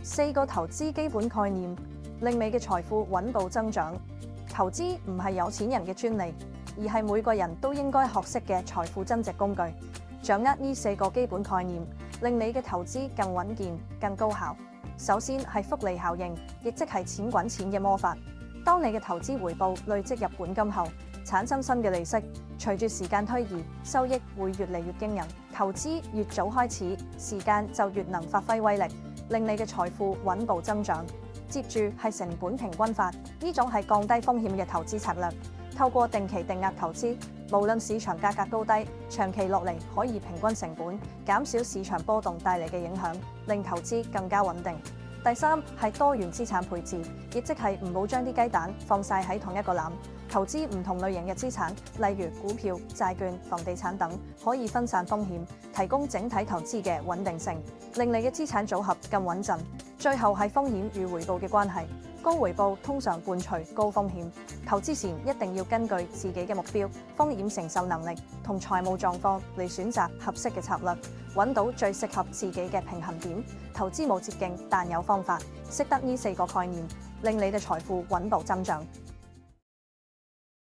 4個投資基本概念，令你嘅財富穩步增長。投資唔係有錢人嘅專利，而係每個人都應該學識嘅財富增值工具。掌握呢4個基本概念，令你嘅投資更穩健、更高效。首先係複利效應，亦即係錢滾錢嘅魔法。當你嘅投資回報累積入本金後，產生新嘅利息，隨住時間推移，收益會越嚟越驚人。投資越早開始，時間就越能發揮威力，令你嘅財富穩步增長。接住係成本平均法，呢種係降低風險嘅投資策略。透過定期定額投資，無論市場價格高低，長期落嚟可以平均成本，減少市場波動帶嚟嘅影響，令投資更加穩定。第三係多元資產配置，亦即係唔好將啲雞蛋放晒喺同一個籃，投資唔同類型嘅資產，例如股票、債券、房地產等，可以分散風險，提供整體投資嘅穩定性，令你嘅資產組合更穩陣。最後係風險與回報嘅關係，高回報通常伴隨高風險，投資前一定要根據自己嘅目標、風險承受能力同財務狀況嚟選擇合適嘅策略，揾到最適合自己嘅平衡點。投資冇捷徑，但有方法。識得呢4個概念，令你嘅財富穩步增長。